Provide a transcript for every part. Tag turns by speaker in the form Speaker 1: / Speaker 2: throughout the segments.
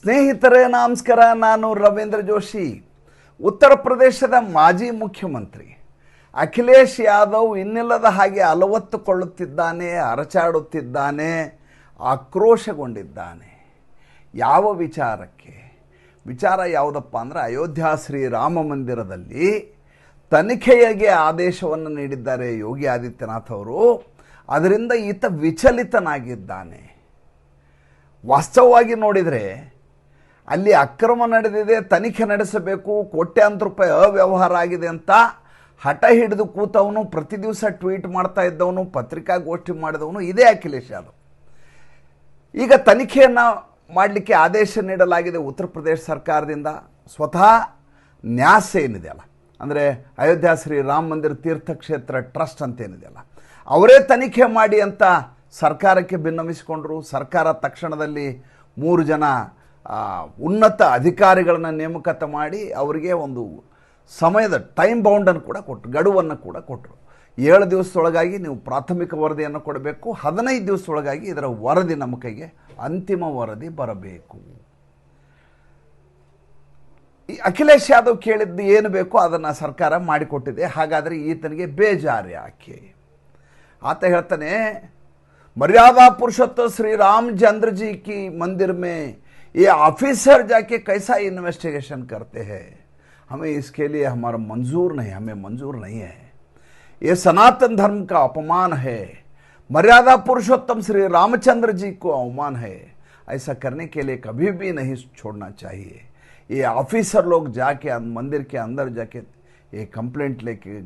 Speaker 1: ಸ್ನೇಹಿತರೇ ನಮಸ್ಕಾರ. ನಾನು ರವೀಂದ್ರ ಜೋಶಿ. ಉತ್ತರ ಪ್ರದೇಶದ ಮಾಜಿ ಮುಖ್ಯಮಂತ್ರಿ ಅಖಿಲೇಶ್ ಯಾದವ್ ಇನ್ನಿಲ್ಲದ ಹಾಗೆ ಅಲವತ್ತುಕೊಳ್ಳುತ್ತಿದ್ದಾನೆ, ಅರಚಾಡುತ್ತಿದ್ದಾನೆ, ಆಕ್ರೋಶಗೊಂಡಿದ್ದಾನೆ. ಯಾವ ವಿಚಾರಕ್ಕೆ? ವಿಚಾರ ಯಾವುದಪ್ಪ ಅಂದರೆ ಅಯೋಧ್ಯ ಶ್ರೀರಾಮ ಮಂದಿರದಲ್ಲಿ ತನಿಖೆಗೆ ಆದೇಶವನ್ನು ನೀಡಿದ್ದಾರೆ ಯೋಗಿ ಆದಿತ್ಯನಾಥ್ ಅವರು. ಅದರಿಂದ ಈತ ವಿಚಲಿತನಾಗಿದ್ದಾನೆ. ವಾಸ್ತವವಾಗಿ ನೋಡಿದರೆ ಅಲ್ಲಿ ಅಕ್ರಮ ನಡೆದಿದೆ, ತನಿಖೆ ನಡೆಸಬೇಕು, ಕೋಟ್ಯಾಂತರ ರೂಪಾಯಿ ಅವ್ಯವಹಾರ ಆಗಿದೆ ಅಂತ ಹಠ ಹಿಡಿದು ಕೂತವನು, ಪ್ರತಿ ದಿವಸ ಟ್ವೀಟ್ ಮಾಡ್ತಾ ಇದ್ದವನು, ಪತ್ರಿಕಾಗೋಷ್ಠಿ ಮಾಡಿದವನು ಇದೇ ಅಖಿಲೇಶ್ ಯಾದವ್. ಈಗ ತನಿಖೆಯನ್ನು ಮಾಡಲಿಕ್ಕೆ ಆದೇಶ ನೀಡಲಾಗಿದೆ ಉತ್ತರ ಪ್ರದೇಶ ಸರ್ಕಾರದಿಂದ. ಸ್ವತಃ ನ್ಯಾಸ್ ಏನಿದೆಯಲ್ಲ, ಅಂದರೆ ಅಯೋಧ್ಯ ಶ್ರೀರಾಮ ಮಂದಿರ ತೀರ್ಥಕ್ಷೇತ್ರ ಟ್ರಸ್ಟ್ ಅಂತ ಏನಿದೆಯಲ್ಲ, ಅವರೇ ತನಿಖೆ ಮಾಡಿ ಅಂತ ಸರ್ಕಾರಕ್ಕೆ ಭಿನ್ನವಿಸಿಕೊಂಡರು. ಸರ್ಕಾರ ತಕ್ಷಣದಲ್ಲಿ 3 ಜನ ಉನ್ನತ ಅಧಿಕಾರಿಗಳನ್ನು ನೇಮಕ ಮಾಡಿ ಅವರಿಗೆ ಒಂದು ಸಮಯದ ಟೈಮ್ ಬೌಂಡನ್ನು ಕೂಡ ಕೊಟ್ಟರು, ಗಡುವನ್ನು ಕೂಡ ಕೊಟ್ಟರು. 7 ದಿವಸದೊಳಗಾಗಿ ನೀವು ಪ್ರಾಥಮಿಕ ವರದಿಯನ್ನು ಕೊಡಬೇಕು, 15 ದಿವಸದೊಳಗಾಗಿ ಇದರ ವರದಿ ನಮ್ಮ ಕೈಗೆ ಅಂತಿಮ ವರದಿ ಬರಬೇಕು. ಈ ಅಖಿಲೇಶ್ ಯಾದವ್ ಕೇಳಿದ್ದು ಏನು ಬೇಕೋ ಅದನ್ನು ಸರ್ಕಾರ ಮಾಡಿಕೊಟ್ಟಿದೆ. ಹಾಗಾದರೆ ಈತನಿಗೆ ಬೇಜಾರು ಯಾಕೆ? ಆತ ಹೇಳ್ತಾನೆ, मर्यादा पुरुषोत्तम श्री रामचंद्र जी की मंदिर में ये ऑफिसर जाके कैसा इन्वेस्टिगेशन करते हैं, हमें इसके लिए हमारा मंजूर नहीं, हमें मंजूर नहीं है. ये सनातन धर्म का अपमान है, मर्यादा पुरुषोत्तम श्री रामचंद्र जी को अवमान है. ऐसा करने के लिए कभी भी नहीं छोड़ना चाहिए. ये ऑफिसर लोग जाके मंदिर के अंदर जाके ये कंप्लेंट लेके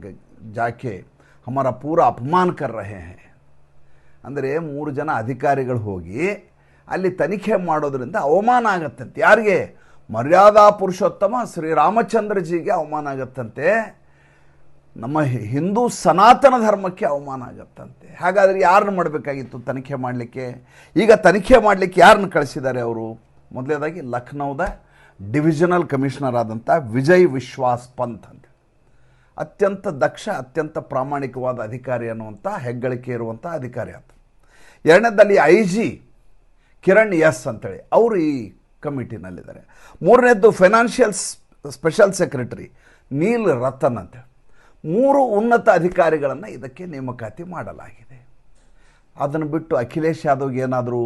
Speaker 1: जाके हमारा पूरा अपमान कर रहे हैं. ಅಂದರೆ 3 ಜನ ಅಧಿಕಾರಿಗಳು ಹೋಗಿ ಅಲ್ಲಿ ತನಿಖೆ ಮಾಡೋದ್ರಿಂದ ಅವಮಾನ ಆಗತ್ತಂತೆ. ಯಾರಿಗೆ? ಮರ್ಯಾದಾ ಪುರುಷೋತ್ತಮ ಶ್ರೀರಾಮಚಂದ್ರಜಿಗೆ ಅವಮಾನ ಆಗತ್ತಂತೆ, ನಮ್ಮ ಹಿಂದೂ ಸನಾತನ ಧರ್ಮಕ್ಕೆ ಅವಮಾನ ಆಗತ್ತಂತೆ. ಹಾಗಾದರೆ ಯಾರನ್ನು ಮಾಡಬೇಕಾಗಿತ್ತು ತನಿಖೆ ಮಾಡಲಿಕ್ಕೆ? ಈಗ ತನಿಖೆ ಮಾಡಲಿಕ್ಕೆ ಯಾರನ್ನು ಕಳಿಸಿದ್ದಾರೆ ಅವರು? ಮೊದಲನೇದಾಗಿ ಲಖನೌದ ಡಿವಿಷನಲ್ ಕಮಿಷನರ್ ಆದಂಥ ವಿಜಯ್ ವಿಶ್ವಾಸ್ ಪಂತ್ ಅಂತ, ಅತ್ಯಂತ ದಕ್ಷ, ಅತ್ಯಂತ ಪ್ರಾಮಾಣಿಕವಾದ ಅಧಿಕಾರಿ ಅನ್ನುವಂಥ ಹೆಗ್ಗಳಿಕೆ ಇರುವಂಥ ಅಧಿಕಾರಿ ಆತ. ಎರಡನೇದಲ್ಲಿ IG ಕಿರಣ್ ಎಸ್ ಅಂತೇಳಿ ಅವರು ಈ ಕಮಿಟಿನಲ್ಲಿದ್ದಾರೆ. ಮೂರನೇದ್ದು financial special secretary Neel Ratan ಅಂತ. 3 ಉನ್ನತ ಅಧಿಕಾರಿಗಳನ್ನು ಇದಕ್ಕೆ ನೇಮಕಾತಿ ಮಾಡಲಾಗಿದೆ. ಅದನ್ನು ಬಿಟ್ಟು ಅಖಿಲೇಶ್ ಯಾದವ್ಗೆ ಏನಾದರೂ,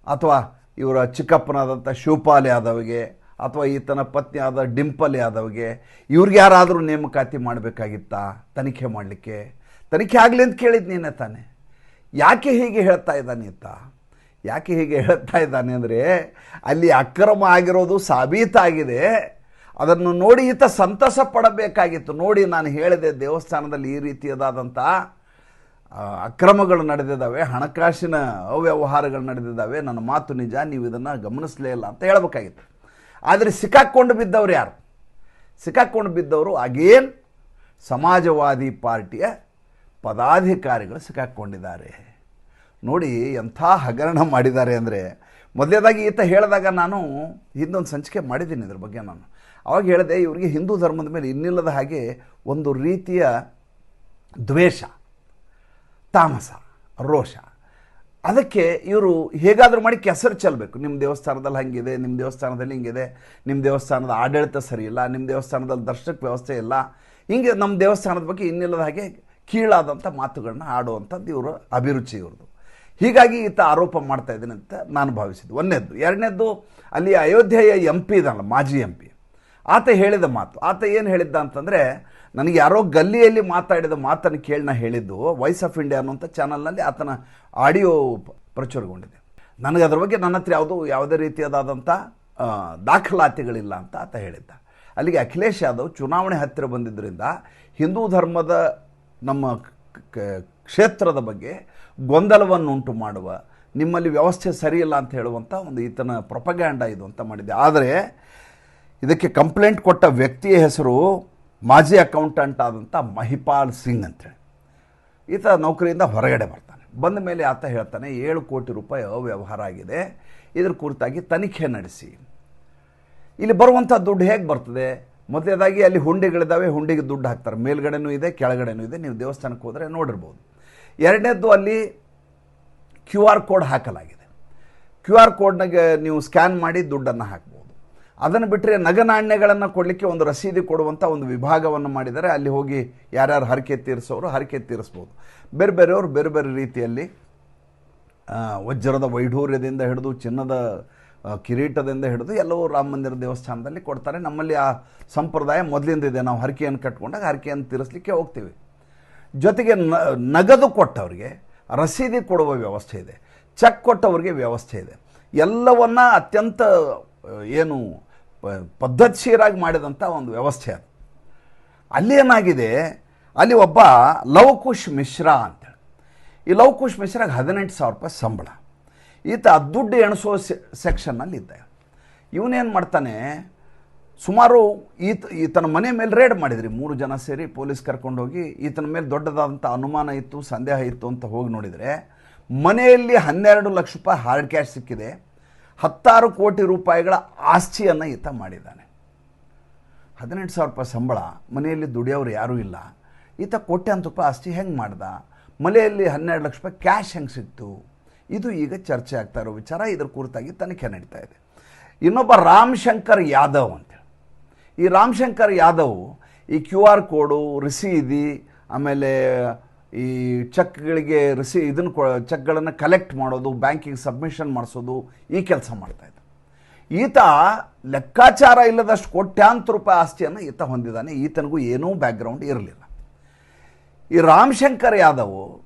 Speaker 1: ಅಥವಾ ಇವರ ಚಿಕ್ಕಪ್ಪನಾದಂಥ ಶಿವಪಾಲ್ ಯಾದವ್ಗೆ, ಅಥವಾ ಈತನ ಪತ್ನಿ ಆದ ಡಿಂಪಲ್ ಯಾದವ್ಗೆ, ಇವ್ರಿಗೆ ಯಾರಾದರೂ ನೇಮಕಾತಿ ಮಾಡಬೇಕಾಗಿತ್ತಾ ತನಿಖೆ ಮಾಡಲಿಕ್ಕೆ? ತನಿಖೆ ಆಗಲಿ ಅಂತ ಕೇಳಿದ್ದು ನೀನೇ ತಾನೆ. ಯಾಕೆ ಹೀಗೆ ಹೇಳ್ತಾ ಇದ್ದಾನೆ ಈತ? ಯಾಕೆ ಹೀಗೆ ಹೇಳ್ತಾ ಇದ್ದಾನೆ ಅಂದರೆ, ಅಲ್ಲಿ ಅಕ್ರಮ ಆಗಿರೋದು ಸಾಬೀತಾಗಿದೆ. ಅದನ್ನು ನೋಡಿ ಈತ ಸಂತಸ ಪಡಬೇಕಾಗಿತ್ತು. ನೋಡಿ, ನಾನು ಹೇಳಿದೆ ದೇವಸ್ಥಾನದಲ್ಲಿ ಈ ರೀತಿಯಾದಂಥ ಅಕ್ರಮಗಳು ನಡೆದಿದ್ದಾವೆ, ಹಣಕಾಸಿನ ಅವ್ಯವಹಾರಗಳು ನಡೆದಿದ್ದಾವೆ, ನನ್ನ ಮಾತು ನಿಜ, ನೀವು ಇದನ್ನು ಗಮನಿಸಲೇ ಇಲ್ಲ ಅಂತ ಹೇಳಬೇಕಾಗಿತ್ತು. ಆದರೆ ಸಿಕ್ಕಾಕ್ಕೊಂಡು ಬಿದ್ದವರು ಯಾರು? ಸಿಕ್ಕಾಕ್ಕೊಂಡು ಬಿದ್ದವರು ಅಗೇನ್ ಸಮಾಜವಾದಿ ಪಾರ್ಟಿಯ ಪದಾಧಿಕಾರಿಗಳು ಸಿಕ್ಕಾಕ್ಕೊಂಡಿದ್ದಾರೆ. ನೋಡಿ ಎಂಥ ಹಗರಣ ಮಾಡಿದ್ದಾರೆ ಅಂದರೆ, ಮೊದಲೇದಾಗಿ ಈತ ಹೇಳಿದಾಗ ನಾನು ಹಿಂದೊಂದು ಸಂಚಿಕೆ ಮಾಡಿದ್ದೀನಿ ಇದ್ರ ಬಗ್ಗೆ. ನಾನು ಅವಾಗ ಹೇಳಿದೆ, ಇವರಿಗೆ ಹಿಂದೂ ಧರ್ಮದ ಮೇಲೆ ಇನ್ನಿಲ್ಲದ ಹಾಗೆ ಒಂದು ರೀತಿಯ ದ್ವೇಷ, ತಾಮಸ, ರೋಷ. ಅದಕ್ಕೆ ಇವರು ಹೇಗಾದರೂ ಮಾಡಿ ಕೆಸರು ಚೆಲ್ಲಬೇಕು. ನಿಮ್ಮ ದೇವಸ್ಥಾನದಲ್ಲಿ ಹಾಗಿದೆ, ನಿಮ್ಮ ದೇವಸ್ಥಾನದಲ್ಲಿ ಹಿಂಗಿದೆ, ನಿಮ್ಮ ದೇವಸ್ಥಾನದ ಆಡಳಿತ ಸರಿ ಇಲ್ಲ, ನಿಮ್ಮ ದೇವಸ್ಥಾನದಲ್ಲಿ ದರ್ಶಕ ವ್ಯವಸ್ಥೆ ಇಲ್ಲ, ಹಿಂಗೆ ನಮ್ಮ ದೇವಸ್ಥಾನದ ಬಗ್ಗೆ ಇನ್ನಿಲ್ಲದ ಹಾಗೆ ಕೀಳಾದಂಥ ಮಾತುಗಳನ್ನ ಆಡುವಂಥದ್ದು ಇವರ ಅಭಿರುಚಿ ಇವ್ರದ್ದು. ಹೀಗಾಗಿ ಈತ ಆರೋಪ ಮಾಡ್ತಾ ಇದ್ದೀನಿ ಅಂತ ನಾನು ಭಾವಿಸಿದ್ದು. ಒಂದನೇದ್ದು. ಎರಡನೇದ್ದು, ಅಲ್ಲಿ ಅಯೋಧ್ಯೆಯ MP ಇದಲ್ಲ, ಮಾಜಿ MP, ಆತ ಹೇಳಿದ ಮಾತು. ಆತ ಏನು ಹೇಳಿದ್ದ ಅಂತಂದರೆ, ನನಗೆ ಯಾರೋ ಗಲ್ಲಿಯಲ್ಲಿ ಮಾತಾಡಿದ ಮಾತನ್ನು ಕೇಳಿ ನಾ ಹೇಳಿದ್ದು ವಾಯ್ಸ್ ಆಫ್ ಇಂಡಿಯಾ ಅನ್ನುವಂಥ ಚಾನಲ್ನಲ್ಲಿ ಆತನ ಆಡಿಯೋ ಪ್ರಚುರಗೊಂಡಿದೆ. ನನಗೆ ಅದ್ರ ಬಗ್ಗೆ ನನ್ನ ಹತ್ರ ಯಾವುದೇ ರೀತಿಯಾದಂಥ ದಾಖಲಾತಿಗಳಿಲ್ಲ ಅಂತ ಆತ ಹೇಳಿದ್ದ. ಅಲ್ಲಿಗೆ ಅಖಿಲೇಶ್ ಯಾದವ್ ಚುನಾವಣೆ ಹತ್ತಿರ ಬಂದಿದ್ದರಿಂದ ಹಿಂದೂ ಧರ್ಮದ ನಮ್ಮ ಕ್ಷೇತ್ರದ ಬಗ್ಗೆ ಗೊಂದಲವನ್ನುಂಟು ಮಾಡುವ, ನಿಮ್ಮಲ್ಲಿ ವ್ಯವಸ್ಥೆ ಸರಿಯಿಲ್ಲ ಅಂತ ಹೇಳುವಂಥ ಒಂದು ಈತನ ಪ್ರೊಪಗ್ಯಾಂಡ ಇದು ಅಂತ ಮಾಡಿದ್ದೆ. ಆದರೆ ಇದಕ್ಕೆ ಕಂಪ್ಲೇಂಟ್ ಕೊಟ್ಟ ವ್ಯಕ್ತಿಯ ಹೆಸರು ಮಾಜಿ ಅಕೌಂಟೆಂಟ್ ಆದಂಥ ಮಹಿಪಾಲ್ ಸಿಂಗ್ ಅಂತೇಳಿ. ಈತ ನೌಕರಿಯಿಂದ ಹೊರಗಡೆ ಬರ್ತಾನೆ. ಬಂದ ಮೇಲೆ ಆತ ಹೇಳ್ತಾನೆ, 7 ಕೋಟಿ ರೂಪಾಯಿ ಅವ್ಯವಹಾರ ಆಗಿದೆ, ಇದ್ರ ಕುರಿತಾಗಿ ತನಿಖೆ ನಡೆಸಿ. ಇಲ್ಲಿ ಬರುವಂಥ ದುಡ್ಡು ಹೇಗೆ ಬರ್ತದೆ? ಮೊದಲನೇದಾಗಿ ಅಲ್ಲಿ ಹುಂಡಿಗಳಿದ್ದಾವೆ, ಹುಂಡಿಗೆ ದುಡ್ಡು ಹಾಕ್ತಾರೆ, ಮೇಲ್ಗಡೆನೂ ಇದೆ, ಕೆಳಗಡೆನೂ ಇದೆ, ನೀವು ದೇವಸ್ಥಾನಕ್ಕೆ ಹೋದರೆ ನೋಡಿರ್ಬೋದು. ಎರಡನೇದ್ದು, ಅಲ್ಲಿ QR ಕೋಡ್ ಹಾಕಲಾಗಿದೆ. QR ಕೋಡ್ನಾಗೆ ನೀವು ಸ್ಕ್ಯಾನ್ ಮಾಡಿ ದುಡ್ಡನ್ನು ಹಾಕ್ಬೋದು. ಅದನ್ನು ಬಿಟ್ಟರೆ ನಗನಾಣ್ಯಗಳನ್ನು ಕೊಡಲಿಕ್ಕೆ ಒಂದು ರಸೀದಿ ಕೊಡುವಂಥ ಒಂದು ವಿಭಾಗವನ್ನು ಮಾಡಿದರೆ ಅಲ್ಲಿ ಹೋಗಿ ಯಾರ್ಯಾರು ಹರಕೆ ತೀರಿಸೋರು ಹರಕೆ ತೀರಿಸ್ಬೋದು. ಬೇರೆ ಬೇರೆಯವರು ಬೇರೆ ಬೇರೆ ರೀತಿಯಲ್ಲಿ ವಜ್ರದ ವೈಢೂರ್ಯದಿಂದ ಹಿಡಿದು ಚಿನ್ನದ ಕಿರೀಟದಿಂದ ಹಿಡಿದು ಎಲ್ಲವೂ ರಾಮ ಮಂದಿರ ದೇವಸ್ಥಾನದಲ್ಲಿ ಕೊಡ್ತಾರೆ. ನಮ್ಮಲ್ಲಿ ಆ ಸಂಪ್ರದಾಯ ಮೊದಲಿಂದ ಇದೆ. ನಾವು ಹರಕೆಯನ್ನು ಕಟ್ಕೊಂಡಾಗ ಹರಕೆಯನ್ನು ತೀರಿಸಲಿಕ್ಕೆ ಹೋಗ್ತೀವಿ. ಜೊತೆಗೆ ನಗದು ಕೊಟ್ಟವರಿಗೆ ರಸೀದಿ ಕೊಡುವ ವ್ಯವಸ್ಥೆ ಇದೆ, ಚೆಕ್ ಕೊಟ್ಟವ್ರಿಗೆ ವ್ಯವಸ್ಥೆ ಇದೆ. ಎಲ್ಲವನ್ನ ಅತ್ಯಂತ ಏನು ಪದ್ಧತಿಶೀರಾಗಿ ಮಾಡಿದಂಥ ಒಂದು ವ್ಯವಸ್ಥೆ ಅದು. ಅಲ್ಲಿ ಏನಾಗಿದೆ, ಅಲ್ಲಿ ಒಬ್ಬ ಲವಕುಶ್ ಮಿಶ್ರಾ ಅಂತೇಳಿ, ಈ ಲವಕುಶ್ ಮಿಶ್ರಾಗೆ 18,000 ರೂಪಾಯಿ ಸಂಬಳ. ಈತ ದುಡ್ಡು ಎಣಿಸೋ ಸೆಕ್ಷನ್ನಲ್ಲಿ ಇದ್ದ. ಇವನೇನು ಮಾಡ್ತಾನೆ, ಸುಮಾರು ಈತನ ಮನೆ ಮೇಲೆ ರೇಡ್ ಮಾಡಿದ್ರಿ 3 ಜನ ಸೇರಿ ಪೊಲೀಸ್ ಕರ್ಕೊಂಡೋಗಿ. ಈತನ ಮೇಲೆ ದೊಡ್ಡದಾದಂಥ ಅನುಮಾನ ಇತ್ತು, ಸಂದೇಹ ಇತ್ತು ಅಂತ ಹೋಗಿ ನೋಡಿದರೆ ಮನೆಯಲ್ಲಿ 12 ಲಕ್ಷ ರೂಪಾಯಿ ಹಾರ್ಡ್ ಕ್ಯಾಶ್ ಸಿಕ್ಕಿದೆ, 16 ಕೋಟಿ ರೂಪಾಯಿಗಳ ಆಸ್ತಿಯನ್ನು ಈತ ಮಾಡಿದ್ದಾನೆ. 18,000 ರೂಪಾಯಿ ಸಂಬಳ, ಮನೆಯಲ್ಲಿ ದುಡಿಯೋರು ಯಾರೂ ಇಲ್ಲ, ಈತ ಕೋಟ್ಯಾಂತರ ರೂಪಾಯಿ ಆಸ್ತಿ ಹೆಂಗೆ ಮಾಡ್ದ, ಮನೆಯಲ್ಲಿ 12 ಲಕ್ಷ ರೂಪಾಯಿ ಕ್ಯಾಶ್ ಹೆಂಗೆ ಸಿಕ್ತು, ಇದು ಈಗ ಚರ್ಚೆ ಆಗ್ತಾ ಇರೋ ವಿಚಾರ. ಇದರ ಕುರಿತಾಗಿ ತನಿಖೆ ನಡೀತಾ ಇದೆ. ಇನ್ನೊಬ್ಬ ರಾಮಶಂಕರ್ ಯಾದವ್ ಅಂತೇಳಿ, ಈ ರಾಮಶಂಕರ್ ಯಾದವ್ ಈ QR ಕೋಡು, ರಸೀದಿ, ಆಮೇಲೆ ಈ ಚೆಕ್ಗಳಿಗೆ ಚೆಕ್ಗಳನ್ನು ಕಲೆಕ್ಟ್ ಮಾಡೋದು, ಬ್ಯಾಂಕಿಗೆ ಸಬ್ಮಿಷನ್ ಮಾಡಿಸೋದು, ಈ ಕೆಲಸ ಮಾಡ್ತಾಯಿದ್ದ. ಈತ ಲೆಕ್ಕಾಚಾರ ಇಲ್ಲದಷ್ಟು ಕೋಟ್ಯಾಂತರ ರೂಪಾಯಿ ಆಸ್ತಿಯನ್ನು ಈತ ಹೊಂದಿದ್ದಾನೆ. ಈತನಿಗೂ ಏನೂ ಬ್ಯಾಕ್ಗ್ರೌಂಡ್ ಇರಲಿಲ್ಲ. ಈ ರಾಮಶಂಕರ್ ಯಾದವ್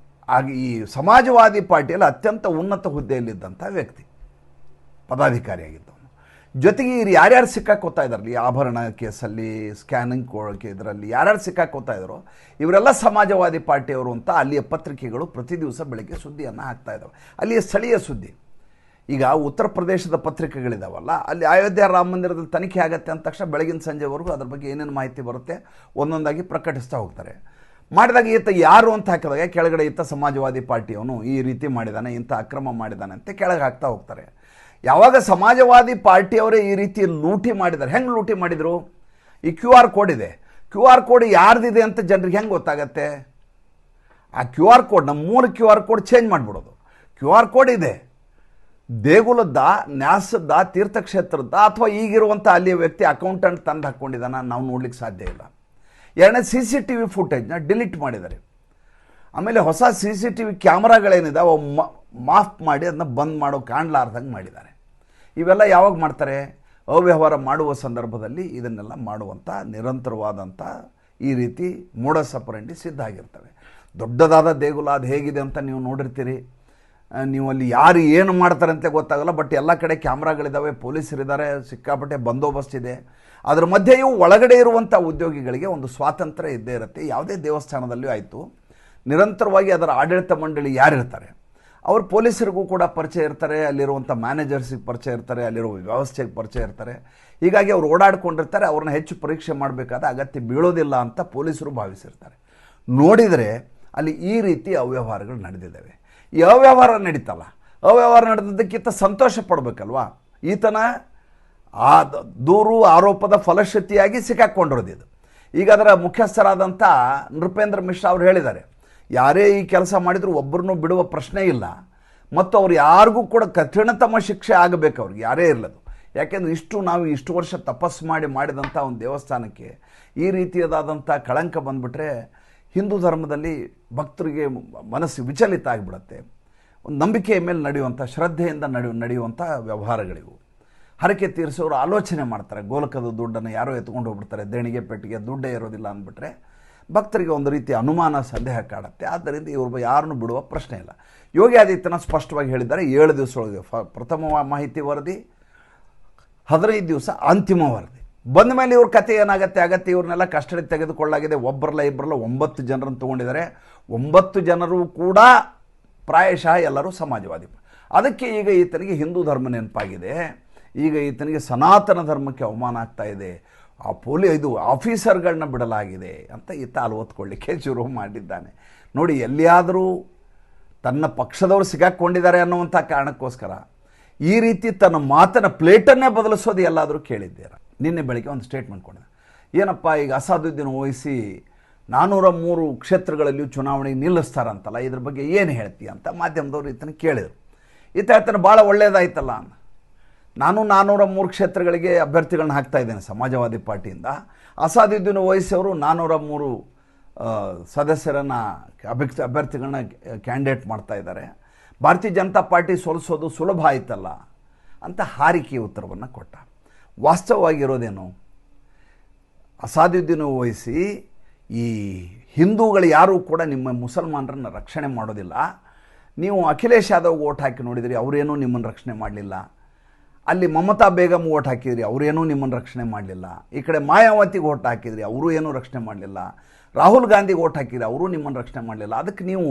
Speaker 1: ಆಗ ಈ ಸಮಾಜವಾದಿ ಪಾರ್ಟಿಯಲ್ಲಿ ಅತ್ಯಂತ ಉನ್ನತ ಹುದ್ದೆಯಲ್ಲಿದ್ದಂಥ ವ್ಯಕ್ತಿ, ಪದಾಧಿಕಾರಿಯಾಗಿದ್ದವನು. ಜೊತೆಗೆ ಇವ್ರು ಯಾರ್ಯಾರು ಸಿಕ್ಕಾಕೋತಾ ಇದ್ದಾರಲ್ಲ, ಈ ಆಭರಣ ಕೇಸಲ್ಲಿ, ಸ್ಕ್ಯಾನಿಂಗ್ ಇದರಲ್ಲಿ ಯಾರ್ಯಾರು ಸಿಕ್ಕಾಕೋತಾ ಇದ್ದಾರೋ ಇವರೆಲ್ಲ ಸಮಾಜವಾದಿ ಪಾರ್ಟಿಯವರು ಅಂತ ಅಲ್ಲಿಯ ಪತ್ರಿಕೆಗಳು ಪ್ರತಿ ದಿವಸ ಬೆಳಗ್ಗೆ ಸುದ್ದಿಯನ್ನು ಹಾಕ್ತಾ ಇದ್ದಾವೆ. ಅಲ್ಲಿಯ ಸ್ಥಳೀಯ ಸುದ್ದಿ. ಈಗ ಉತ್ತರ ಪ್ರದೇಶದ ಪತ್ರಿಕೆಗಳಿದಾವಲ್ಲ, ಅಲ್ಲಿ ಅಯೋಧ್ಯ ರಾಮ ಮಂದಿರದಲ್ಲಿ ತನಿಖೆ ಆಗುತ್ತೆ ಅಂದ ತಕ್ಷಣ ಬೆಳಗಿನ ಸಂಜೆವರೆಗೂ ಅದ್ರ ಬಗ್ಗೆ ಏನೇನು ಮಾಹಿತಿ ಬರುತ್ತೆ ಒಂದೊಂದಾಗಿ ಪ್ರಕಟಿಸ್ತಾ ಹೋಗ್ತಾರೆ. ಮಾಡಿದಾಗ ಈತ ಯಾರು ಅಂತ ಹಾಕಿದಾಗ ಕೆಳಗಡೆ ಈತ ಸಮಾಜವಾದಿ ಪಾರ್ಟಿಯವನು, ಈ ರೀತಿ ಮಾಡಿದ್ದಾನೆ, ಇಂಥ ಅಕ್ರಮ ಮಾಡಿದ್ದಾನೆ ಅಂತ ಕೆಳಗೆ ಹಾಕ್ತಾ ಹೋಗ್ತಾರೆ. ಯಾವಾಗ ಸಮಾಜವಾದಿ ಪಾರ್ಟಿಯವರೇ ಈ ರೀತಿ ಲೂಟಿ ಮಾಡಿದ್ದಾರೆ, ಹೆಂಗೆ ಲೂಟಿ ಮಾಡಿದರು? ಈ QR ಕೋಡ್ ಇದೆ, QR ಕೋಡ್ ಯಾರ್ದಿದೆ ಅಂತ ಜನರಿಗೆ ಹೆಂಗೆ ಗೊತ್ತಾಗತ್ತೆ? ಆ QR ಕೋಡ್ನ 3 QR ಕೋಡ್ ಚೇಂಜ್ ಮಾಡಿಬಿಡೋದು. QR ಕೋಡ್ ಇದೆ, ದೇಗುಲದ, ನ್ಯಾಸದ, ತೀರ್ಥಕ್ಷೇತ್ರದ ಅಥವಾ ಈಗಿರುವಂಥ ಅಲ್ಲಿಯ ವ್ಯಕ್ತಿ ಅಕೌಂಟೆಂಟ್ ತಂದು ಹಾಕ್ಕೊಂಡಿದ್ದಾನ, ನಾವು ನೋಡ್ಲಿಕ್ಕೆ ಸಾಧ್ಯ ಇಲ್ಲ. ಎರಡನೇ CCTV ಫುಟೇಜ್ನ ಡಿಲೀಟ್ ಮಾಡಿದ್ದಾರೆ. ಆಮೇಲೆ ಹೊಸ CCTV ಕ್ಯಾಮ್ರಾಗಳೇನಿದೆ ಅವು ಮಾಫ್ ಮಾಡಿ ಅದನ್ನ ಬಂದ್ ಮಾಡೋ ಕಾಣಲಾರ್ದಂಗೆ ಮಾಡಿದ್ದಾರೆ. ಇವೆಲ್ಲ ಯಾವಾಗ ಮಾಡ್ತಾರೆ? ಅವ್ಯವಹಾರ ಮಾಡುವ ಸಂದರ್ಭದಲ್ಲಿ ಇದನ್ನೆಲ್ಲ ಮಾಡುವಂಥ ನಿರಂತರವಾದಂಥ ಈ ರೀತಿ ಮೋಡಸ್ ಆಪರೆಂಡಿ ಸಿದ್ಧ ಆಗಿರ್ತವೆ. ದೊಡ್ಡದಾದ ದೇಗುಲ ಅದು ಹೇಗಿದೆ ಅಂತ ನೀವು ನೋಡಿರ್ತೀರಿ. ನೀವು ಅಲ್ಲಿ ಯಾರು ಏನು ಮಾಡ್ತಾರೆ ಅಂತ ಗೊತ್ತಾಗಲ್ಲ. ಬಟ್ ಎಲ್ಲ ಕಡೆ ಕ್ಯಾಮ್ರಾಗಳಿದ್ದಾವೆ, ಪೊಲೀಸರಿದ್ದಾರೆ, ಸಿಕ್ಕಾಪಟ್ಟೆ ಬಂದೋಬಸ್ತ್ ಇದೆ. ಅದರ ಮಧ್ಯೆಯೂ ಒಳಗಡೆ ಇರುವಂಥ ಉದ್ಯೋಗಿಗಳಿಗೆ ಒಂದು ಸ್ವಾತಂತ್ರ್ಯ ಇದ್ದೇ ಇರುತ್ತೆ. ಯಾವುದೇ ದೇವಸ್ಥಾನದಲ್ಲಿಯೂ ಆಯಿತು, ನಿರಂತರವಾಗಿ ಅದರ ಆಡಳಿತ ಮಂಡಳಿ ಯಾರಿರ್ತಾರೆ ಅವರು ಪೊಲೀಸರಿಗೂ ಕೂಡ ಪರಿಚಯ ಇರ್ತಾರೆ, ಅಲ್ಲಿರುವಂಥ ಮ್ಯಾನೇಜರ್ಸಿಗೆ ಪರಿಚಯ ಇರ್ತಾರೆ, ಅಲ್ಲಿರೋ ವ್ಯವಸ್ಥೆಗೆ ಪರಿಚಯ ಇರ್ತಾರೆ. ಹೀಗಾಗಿ ಅವರು ಓಡಾಡ್ಕೊಂಡಿರ್ತಾರೆ. ಅವ್ರನ್ನ ಹೆಚ್ಚು ಪರೀಕ್ಷೆ ಮಾಡಬೇಕಾದ ಅಗತ್ಯ ಬೀಳೋದಿಲ್ಲ ಅಂತ ಪೊಲೀಸರು ಭಾವಿಸಿರ್ತಾರೆ. ನೋಡಿದರೆ ಅಲ್ಲಿ ಈ ರೀತಿ ಅವ್ಯವಹಾರಗಳು ನಡೆದಿದ್ದಾವೆ. ಈ ಅವ್ಯವಹಾರ ನಡೀತಲ್ಲ, ಅವ್ಯವಹಾರ ನಡೆದಿದ್ದಕ್ಕಿಂತ ಸಂತೋಷ ಪಡಬೇಕಲ್ವಾ? ಈತನ ಆ ದೂರು ಆರೋಪದ ಫಲಶ್ರುತಿಯಾಗಿ ಸಿಕ್ಕಾಕೊಂಡಿರೋದು. ಈಗ ಅದರ ಮುಖ್ಯಸ್ಥರಾದಂಥ ನೃಪೇಂದ್ರ ಮಿಶ್ರಾ ಅವರು ಹೇಳಿದ್ದಾರೆ, ಯಾರೇ ಈ ಕೆಲಸ ಮಾಡಿದರೂ ಒಬ್ಬರನ್ನೂ ಬಿಡುವ ಪ್ರಶ್ನೆ ಇಲ್ಲ, ಮತ್ತು ಅವ್ರು ಯಾರಿಗೂ ಕೂಡ ಕಠಿಣತಮ ಶಿಕ್ಷೆ ಆಗಬೇಕು, ಅವ್ರಿಗೆ ಯಾರೇ ಇರಲದು. ಯಾಕೆಂದರೆ ನಾವು ಇಷ್ಟು ವರ್ಷ ತಪಸ್ಸು ಮಾಡಿದಂಥ ಒಂದು ದೇವಸ್ಥಾನಕ್ಕೆ ಈ ರೀತಿಯಾದಂಥ ಕಳಂಕ ಬಂದುಬಿಟ್ರೆ ಹಿಂದೂ ಧರ್ಮದಲ್ಲಿ ಭಕ್ತರಿಗೆ ಮನಸ್ಸು ವಿಚಲಿತ ಆಗಿಬಿಡುತ್ತೆ. ಒಂದು ನಂಬಿಕೆಯ ಮೇಲೆ ನಡೆಯುವಂಥ, ಶ್ರದ್ಧೆಯಿಂದ ನಡೆಯುವಂಥ ವ್ಯವಹಾರಗಳಿವು. ಹರಕೆ ತೀರಿಸೋರು ಆಲೋಚನೆ ಮಾಡ್ತಾರೆ, ಗೋಲಕದ ದುಡ್ಡನ್ನು ಯಾರೋ ಎತ್ಕೊಂಡು ಹೋಗ್ಬಿಡ್ತಾರೆ, ದೇಣಿಗೆ ಪೆಟ್ಟಿಗೆ ದುಡ್ಡೇ ಇರೋದಿಲ್ಲ ಅಂದ್ಬಿಟ್ರೆ ಭಕ್ತರಿಗೆ ಒಂದು ರೀತಿ ಅನುಮಾನ, ಸಂದೇಹ ಕಾಡುತ್ತೆ. ಆದ್ದರಿಂದ ಇವರು ಯಾರನ್ನು ಬಿಡುವ ಪ್ರಶ್ನೆ ಇಲ್ಲ. ಯೋಗಿ ಆದಿತ್ಯನಾಥ್ ಸ್ಪಷ್ಟವಾಗಿ ಹೇಳಿದ್ದಾರೆ, 7 ದಿವಸ ಒಳಗೆ ಪ್ರಥಮ ಮಾಹಿತಿ ವರದಿ, 15 ದಿವಸ ಅಂತಿಮ ವರದಿ ಬಂದ ಮೇಲೆ ಇವ್ರ ಕತೆ ಏನಾಗುತ್ತೆ ಇವ್ರನ್ನೆಲ್ಲ ಕಸ್ಟಡಿ ತೆಗೆದುಕೊಳ್ಳಲಾಗಿದೆ. ಒಬ್ಬರಲ್ಲ ಇಬ್ಬರಲ್ಲ 9 ಜನರನ್ನು ತೊಗೊಂಡಿದ್ದಾರೆ. 9 ಜನರು ಕೂಡ ಪ್ರಾಯಶಃ ಎಲ್ಲರೂ ಸಮಾಜವಾದಿ. ಅದಕ್ಕೆ ಈಗ ಈತನಿಗೆ ಹಿಂದೂ ಧರ್ಮ ನೆನಪಾಗಿದೆ, ಈಗ ಈತನಿಗೆ ಸನಾತನ ಧರ್ಮಕ್ಕೆ ಅವಮಾನ ಆಗ್ತಾ ಇದೆ, ಇದು ಆಫೀಸರ್ಗಳನ್ನ ಬಿಡಲಾಗಿದೆ ಅಂತ ಈತ ಅಲವತ್ಕೊಳ್ಳಿಕ್ಕೆ ಶುರು ಮಾಡಿದ್ದಾನೆ. ನೋಡಿ, ಎಲ್ಲಿಯಾದರೂ ತನ್ನ ಪಕ್ಷದವರು ಸಿಗಾಕೊಂಡಿದ್ದಾರೆ ಅನ್ನುವಂಥ ಕಾರಣಕ್ಕೋಸ್ಕರ ಈ ರೀತಿ ತನ್ನ ಮಾತನ್ನ ಪ್ಲೇಟನ್ನೇ ಬದಲಿಸೋದು ಎಲ್ಲಾದರೂ ಕೇಳಿದ್ದೀರಾ? ನಿನ್ನೆ ಬೆಳಗ್ಗೆ ಒಂದು ಸ್ಟೇಟ್ಮೆಂಟ್ ಕೊಡಿದೆ. ಏನಪ್ಪ, ಈಗ ಅಸಾದುದ್ದೀನ್ ಓವೈಸಿ 403 ಕ್ಷೇತ್ರಗಳಲ್ಲಿಯೂ ಚುನಾವಣೆಗೆ ನಿಲ್ಲಿಸ್ತಾರಂತಲ್ಲ, ಇದ್ರ ಬಗ್ಗೆ ಏನು ಹೇಳ್ತೀಯ ಅಂತ ಮಾಧ್ಯಮದವರು ಈತನ ಕೇಳಿದರು. ಈತ ಹೇಳ್ತಾನೆ ಭಾಳ ಒಳ್ಳೇದಾಯ್ತಲ್ಲ. ನಾನು 403 ಕ್ಷೇತ್ರಗಳಿಗೆ ಅಭ್ಯರ್ಥಿಗಳನ್ನ ಹಾಕ್ತಾ ಇದ್ದೇನೆ ಸಮಾಜವಾದಿ ಪಾರ್ಟಿಯಿಂದ. ಅಸಾದುದ್ದೀನ್ ಓವೈಸಿ ಅವರು 403 ಸದಸ್ಯರನ್ನು ಅಭ್ಯರ್ಥಿಗಳನ್ನ ಕ್ಯಾಂಡಿಡೇಟ್ ಮಾಡ್ತಾ ಇದ್ದಾರೆ. ಭಾರತೀಯ ಜನತಾ ಪಾರ್ಟಿ ಸೋಲಿಸೋದು ಸುಲಭ ಆಯ್ತಲ್ಲ ಅಂತ ಹಾರಿಕೆಯ ಉತ್ತರವನ್ನು ಕೊಟ್ಟ. ವಾಸ್ತವವಾಗಿರೋದೇನು, ಅಸಾದುದ್ದೀನ್ ಓವೈಸಿ ಈ ಹಿಂದೂಗಳು ಯಾರೂ ಕೂಡ ನಿಮ್ಮ ಮುಸಲ್ಮಾನರನ್ನು ರಕ್ಷಣೆ ಮಾಡೋದಿಲ್ಲ. ನೀವು ಅಖಿಲೇಶ್ ಯಾದವ್ಗೆ ಓಟ್ ಹಾಕಿ ನೋಡಿದಿರಿ, ಅವರೇನೂ ನಿಮ್ಮನ್ನು ರಕ್ಷಣೆ ಮಾಡಲಿಲ್ಲ. ಅಲ್ಲಿ ಮಮತಾ ಬೇಗಮ್ ಓಟ್ ಹಾಕಿದ್ರಿ, ಅವರೇನೂ ನಿಮ್ಮನ್ನು ರಕ್ಷಣೆ ಮಾಡಲಿಲ್ಲ. ಈ ಕಡೆ ಮಾಯಾವತಿಗೆ ಓಟ್ ಹಾಕಿದ್ರಿ, ಅವರು ಏನೂ ರಕ್ಷಣೆ ಮಾಡಲಿಲ್ಲ. ರಾಹುಲ್ ಗಾಂಧಿಗೆ ಓಟ್ ಹಾಕಿದ್ರಿ, ಅವರು ನಿಮ್ಮನ್ನು ರಕ್ಷಣೆ ಮಾಡಲಿಲ್ಲ. ಅದಕ್ಕೆ ನೀವು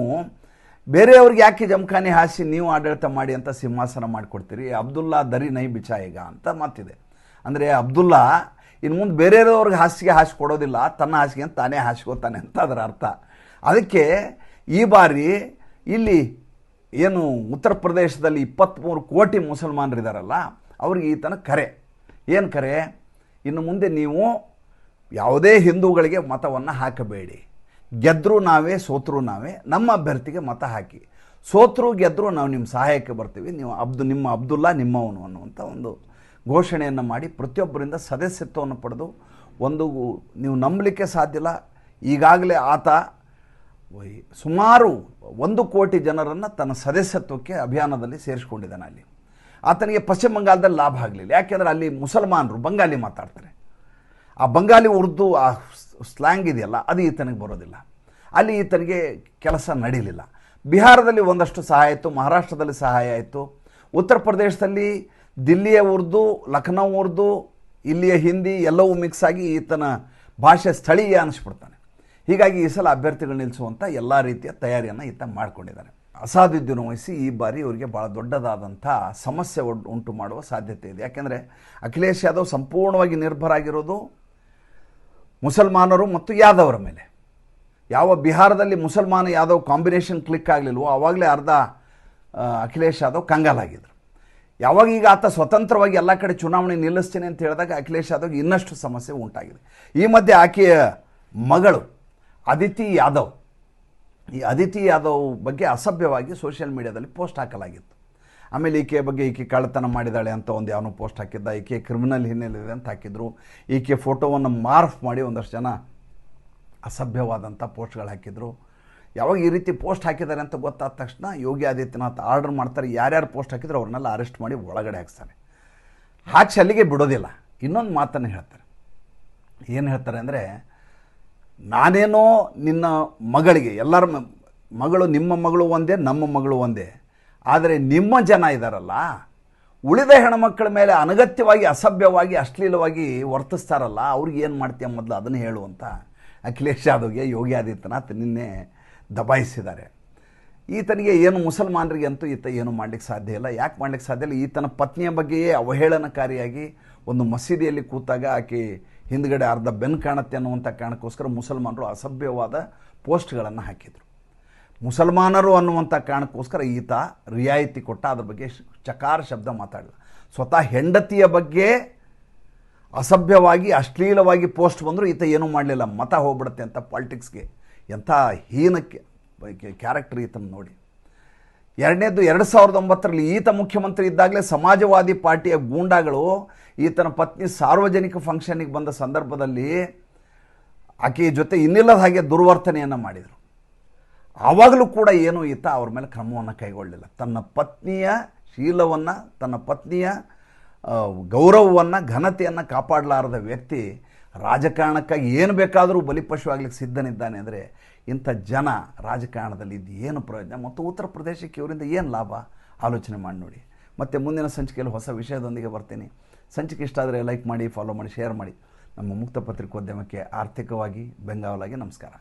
Speaker 1: ಬೇರೆಯವ್ರಿಗೆ ಯಾಕೆ ಜಮಖಾನೆ ಹಾಸಿ ನೀವು ಆಡಳಿತ ಮಾಡಿ ಅಂತ ಸಿಂಹಾಸನ ಮಾಡಿಕೊಡ್ತೀರಿ. ಅಬ್ದುಲ್ಲಾ ದರಿ ನೈ ಬಿಚಾಯಿಗ ಅಂತ ಮಾತಿದೆ. ಅಂದರೆ ಅಬ್ದುಲ್ಲಾ ಇನ್ನು ಮುಂದೆ ಬೇರೆಯವ್ರಿಗೆ ಹಾಸಿಗೆ ಕೊಡೋದಿಲ್ಲ, ತನ್ನ ಹಾಸಿಗೆ ಅಂತ ತಾನೇ ಹಾಸ್ಕೋತಾನೆ ಅಂತ ಅದರ ಅರ್ಥ. ಅದಕ್ಕೆ ಈ ಬಾರಿ ಇಲ್ಲಿ ಏನು ಉತ್ತರ ಪ್ರದೇಶದಲ್ಲಿ 23 ಕೋಟಿ ಮುಸಲ್ಮಾನರಿದ್ದಾರಲ್ಲ, ಅವ್ರಿಗೆ ಈತನ ಕರೆ ಏನು ಕರೆ, ಇನ್ನು ಮುಂದೆ ನೀವು ಯಾವುದೇ ಹಿಂದೂಗಳಿಗೆ ಮತವನ್ನು ಹಾಕಬೇಡಿ. ಗೆದ್ದರೂ ನಾವೇ ಸೋತರೂ ನಾವೇ, ನಮ್ಮ ಅಭ್ಯರ್ಥಿಗೆ ಮತ ಹಾಕಿ. ಸೋತರೂ ಗೆದ್ದರೂ ನಾವು ನಿಮ್ಮ ಸಹಾಯಕ್ಕೆ ಬರ್ತೀವಿ, ನೀವು ನಿಮ್ಮ ಅಬ್ದುಲ್ಲಾ ನಿಮ್ಮವನು ಅನ್ನುವಂಥ ಒಂದು ಘೋಷಣೆಯನ್ನು ಮಾಡಿ ಪ್ರತಿಯೊಬ್ಬರಿಂದ ಸದಸ್ಯತ್ವವನ್ನು ಪಡೆದು ನೀವು ನಂಬಲಿಕ್ಕೆ ಸಾಧ್ಯ ಇಲ್ಲ, ಈಗಾಗಲೇ ಆತ ಸುಮಾರು 1 ಕೋಟಿ ಜನರನ್ನು ತನ್ನ ಸದಸ್ಯತ್ವಕ್ಕೆ ಅಭಿಯಾನದಲ್ಲಿ ಸೇರಿಸ್ಕೊಂಡಿದ್ದಾನೆ. ಅಲ್ಲಿ ಆತನಿಗೆ ಪಶ್ಚಿಮ ಬಂಗಾಳದಲ್ಲಿ ಲಾಭ ಆಗಲಿಲ್ಲ, ಯಾಕೆಂದರೆ ಅಲ್ಲಿ ಮುಸಲ್ಮಾನರು ಬಂಗಾಲಿ ಮಾತಾಡ್ತಾರೆ. ಆ ಬಂಗಾಲಿ ಉರ್ದು ಆ ಸ್ಲ್ಯಾಂಗ್ ಇದೆಯಲ್ಲ, ಅದು ಈತನಿಗೆ ಬರೋದಿಲ್ಲ. ಅಲ್ಲಿ ಈತನಿಗೆ ಕೆಲಸ ನಡೀಲಿಲ್ಲ. ಬಿಹಾರದಲ್ಲಿ ಒಂದಷ್ಟು ಸಹಾಯ ಆಯಿತು, ಮಹಾರಾಷ್ಟ್ರದಲ್ಲಿ ಸಹಾಯ ಆಯಿತು. ಉತ್ತರ ಪ್ರದೇಶದಲ್ಲಿ ದಿಲ್ಲಿಯ ಉರ್ದು, ಲಖನೌ ಉರ್ದು, ಇಲ್ಲಿಯ ಹಿಂದಿ ಎಲ್ಲವೂ ಮಿಕ್ಸ್ ಆಗಿ ಈತನ ಭಾಷೆ ಸ್ಥಳೀಯ ಅನಿಸ್ಬಿಡ್ತಾನೆ. ಹೀಗಾಗಿ ಈ ಸಲ ಅಭ್ಯರ್ಥಿಗಳು ನಿಲ್ಲಿಸುವಂಥ ಎಲ್ಲ ರೀತಿಯ ತಯಾರಿಯನ್ನು ಈತ ಮಾಡಿಕೊಂಡಿದ್ದಾರೆ. ಅಸಾದುದ್ದೀನ್ ಓವೈಸಿ ಈ ಬಾರಿ ಇವರಿಗೆ ಭಾಳ ದೊಡ್ಡದಾದಂಥ ಸಮಸ್ಯೆ ಉಂಟು ಮಾಡುವ ಸಾಧ್ಯತೆ ಇದೆ. ಯಾಕೆಂದರೆ ಅಖಿಲೇಶ್ ಯಾದವ್ ಸಂಪೂರ್ಣವಾಗಿ ನಿರ್ಭರ ಆಗಿರೋದು ಮುಸಲ್ಮಾನರು ಮತ್ತು ಯಾದವರ ಮೇಲೆ. ಯಾವ ಬಿಹಾರದಲ್ಲಿ ಮುಸಲ್ಮಾನ ಯಾದವ್ ಕಾಂಬಿನೇಷನ್ ಕ್ಲಿಕ್ ಆಗಲಿಲ್ವೋ ಆವಾಗಲೇ ಅರ್ಧ ಅಖಿಲೇಶ್ ಯಾದವ್ ಕಂಗಾಲಾಗಿದ್ದರು. ಯಾವಾಗ ಈಗ ಆತ ಸ್ವತಂತ್ರವಾಗಿ ಎಲ್ಲ ಕಡೆ ಚುನಾವಣೆ ನಿಲ್ಲಿಸ್ತೀನಿ ಅಂತ ಹೇಳಿದಾಗ ಅಖಿಲೇಶ್ ಯಾದವ್ಗೆ ಇನ್ನಷ್ಟು ಸಮಸ್ಯೆ ಉಂಟಾಗಿದೆ. ಈ ಮಧ್ಯೆ ಆಕೆಯ ಮಗಳು ಅದಿತಿ ಯಾದವ್, ಈ ಅದಿತಿ ಯಾದವ್ ಬಗ್ಗೆ ಅಸಭ್ಯವಾಗಿ ಸೋಷಿಯಲ್ ಮೀಡಿಯಾದಲ್ಲಿ ಪೋಸ್ಟ್ ಹಾಕಲಾಗಿತ್ತು. ಆಮೇಲೆ ಈಕೆಯ ಬಗ್ಗೆ ಈಕೆ ಕಳ್ಳತನ ಮಾಡಿದಾಳೆ ಅಂತ ಒಂದು ಯಾವನೋ ಪೋಸ್ಟ್ ಹಾಕಿದ್ದ, ಈಕೆ ಕ್ರಿಮಿನಲ್ ಹಿನ್ನೆಲೆ ಇದೆ ಅಂತ ಹಾಕಿದ್ರು. ಈಕೆ ಫೋಟೋವನ್ನು ಮಾರ್ಫ್ ಮಾಡಿ ಒಂದಷ್ಟು ಜನ ಅಸಭ್ಯವಾದಂಥ ಪೋಸ್ಟ್ಗಳು ಹಾಕಿದ್ರು. ಯಾವಾಗ ಈ ರೀತಿ ಪೋಸ್ಟ್ ಹಾಕಿದ್ದಾರೆ ಅಂತ ಗೊತ್ತಾದ ತಕ್ಷಣ ಯೋಗಿ ಆದಿತ್ಯನಾಥ್ ಆರ್ಡರ್ ಮಾಡ್ತಾರೆ, ಯಾರ್ಯಾರು ಪೋಸ್ಟ್ ಹಾಕಿದ್ರು ಅವ್ರನ್ನೆಲ್ಲ ಅರೆಸ್ಟ್ ಮಾಡಿ ಒಳಗಡೆ ಹಾಕ್ತಾರೆ. ಹಾಕಿ ಅಲ್ಲಿಗೆ ಬಿಡೋದಿಲ್ಲ. ಇನ್ನೊಂದು ಮಾತನ್ನು ಹೇಳ್ತಾರೆ. ಏನು ಹೇಳ್ತಾರೆ ಅಂದರೆ, ನಾನೇನೋ ನಿನ್ನ ಮಗಳಿಗೆ, ಎಲ್ಲರ ಮಗಳು, ನಿಮ್ಮ ಮಗಳು ಒಂದೇ, ನಮ್ಮ ಮಗಳು ಒಂದೇ, ಆದರೆ ನಿಮ್ಮ ಜನ ಇದ್ದಾರಲ್ಲ, ಉಳಿದ ಹೆಣ್ಮಕ್ಳ ಮೇಲೆ ಅನಗತ್ಯವಾಗಿ ಅಸಭ್ಯವಾಗಿ ಅಶ್ಲೀಲವಾಗಿ ವರ್ತಿಸ್ತಾರಲ್ಲ, ಅವ್ರಿಗೆ ಏನು ಮಾಡ್ತೀಯ ಮೊದಲು ಅದನ್ನು ಹೇಳುವಂತ ಅಖಿಲೇಶ್ ಯಾದವ್ಗೆ ಯೋಗಿ ಆದಿತ್ಯನಾಥ್ ನಿನ್ನೆ ದಬಾಯಿಸಿದ್ದಾರೆ. ಈತನಿಗೆ ಏನು ಮುಸಲ್ಮಾನರಿಗೆ ಅಂತೂ ಈತ ಏನು ಮಾಡಲಿಕ್ಕೆ ಸಾಧ್ಯ ಇಲ್ಲ. ಯಾಕೆ ಮಾಡಲಿಕ್ಕೆ ಸಾಧ್ಯ ಇಲ್ಲ? ಈತನ ಪತ್ನಿಯ ಬಗ್ಗೆಯೇ ಅವಹೇಳನಕಾರಿಯಾಗಿ ಒಂದು ಮಸೀದಿಯಲ್ಲಿ ಕೂತಾಗ ಆಕೆ ಹಿಂದ್ಗಡೆ ಅರ್ಧ ಬೆನ್ನು ಕಾಣುತ್ತೆ ಅನ್ನುವಂಥ ಕಾರಣಕ್ಕೋಸ್ಕರ ಮುಸಲ್ಮಾನರು ಅಸಭ್ಯವಾದ ಪೋಸ್ಟ್ಗಳನ್ನು ಹಾಕಿದರು. ಮುಸಲ್ಮಾನರು ಅನ್ನುವಂಥ ಕಾರಣಕ್ಕೋಸ್ಕರ ಈತ ರಿಯಾಯಿತಿ ಕೊಟ್ಟ, ಅದ್ರ ಬಗ್ಗೆ ಚಕಾರ ಶಬ್ದ ಮಾತಾಡಿದ. ಸ್ವತಃ ಹೆಂಡತಿಯ ಬಗ್ಗೆ ಅಸಭ್ಯವಾಗಿ ಅಶ್ಲೀಲವಾಗಿ ಪೋಸ್ಟ್ ಬಂದರೂ ಈತ ಏನೂ ಮಾಡಲಿಲ್ಲ, ಮತ ಹೋಗ್ಬಿಡುತ್ತೆ ಅಂತ ಪಾಲಿಟಿಕ್ಸ್ಗೆ. ಎಂಥ ಹೀನಕ್ಕೆ ಕ್ಯಾರೆಕ್ಟರ್ ಈತನ ನೋಡಿ. ಎರಡನೇದು, 2009ರಲ್ಲಿ ಈತ ಮುಖ್ಯಮಂತ್ರಿ ಇದ್ದಾಗಲೇ ಸಮಾಜವಾದಿ ಪಾರ್ಟಿಯ ಗೂಂಡಾಗಳು ಈತನ ಪತ್ನಿ ಸಾರ್ವಜನಿಕ ಫಂಕ್ಷನ್ನಿಗೆ ಬಂದ ಸಂದರ್ಭದಲ್ಲಿ ಆಕೆಯ ಜೊತೆ ಇನ್ನಿಲ್ಲದ ಹಾಗೆ ದುರ್ವರ್ತನೆಯನ್ನು ಮಾಡಿದರು. ಆವಾಗಲೂ ಕೂಡ ಏನೂ ಈತ ಅವ್ರ ಮೇಲೆ ಕ್ರಮವನ್ನು ಕೈಗೊಳ್ಳಲಿಲ್ಲ. ತನ್ನ ಪತ್ನಿಯ ಶೀಲವನ್ನು, ತನ್ನ ಪತ್ನಿಯ ಗೌರವವನ್ನು, ಘನತೆಯನ್ನು ಕಾಪಾಡಲಾರದ ವ್ಯಕ್ತಿ ರಾಜಕಾರಣಕ್ಕಾಗಿ ಏನು ಬೇಕಾದರೂ ಬಲಿಪಶು ಆಗಲಿಕ್ಕೆ ಸಿದ್ಧನಿದ್ದಾನೆ ಅಂದರೆ ಇಂಥ ಜನ ರಾಜಕಾರಣದಲ್ಲಿ ಇದು ಏನು ಪ್ರಯೋಜನ? ಮತ್ತು ಉತ್ತರ ಪ್ರದೇಶಕ್ಕೆ ಇವರಿಂದ ಏನು ಲಾಭ? ಆಲೋಚನೆ ಮಾಡಿ ನೋಡಿ. ಮತ್ತು ಮುಂದಿನ ಸಂಚಿಕೆಯಲ್ಲಿ ಹೊಸ ವಿಷಯದೊಂದಿಗೆ ಬರ್ತೀನಿ. ಸಂಚಿಕೆ ಇಷ್ಟ ಆದರೆ ಲೈಕ್ ಮಾಡಿ, ಫಾಲೋ ಮಾಡಿ, ಶೇರ್ ಮಾಡಿ. ನಮ್ಮ ಮುಕ್ತ ಪತ್ರಿಕೋದ್ಯಮಕ್ಕೆ ಆರ್ಥಿಕವಾಗಿ ಬೆಂಗಾವಲಾಗಿ ನಮಸ್ಕಾರ.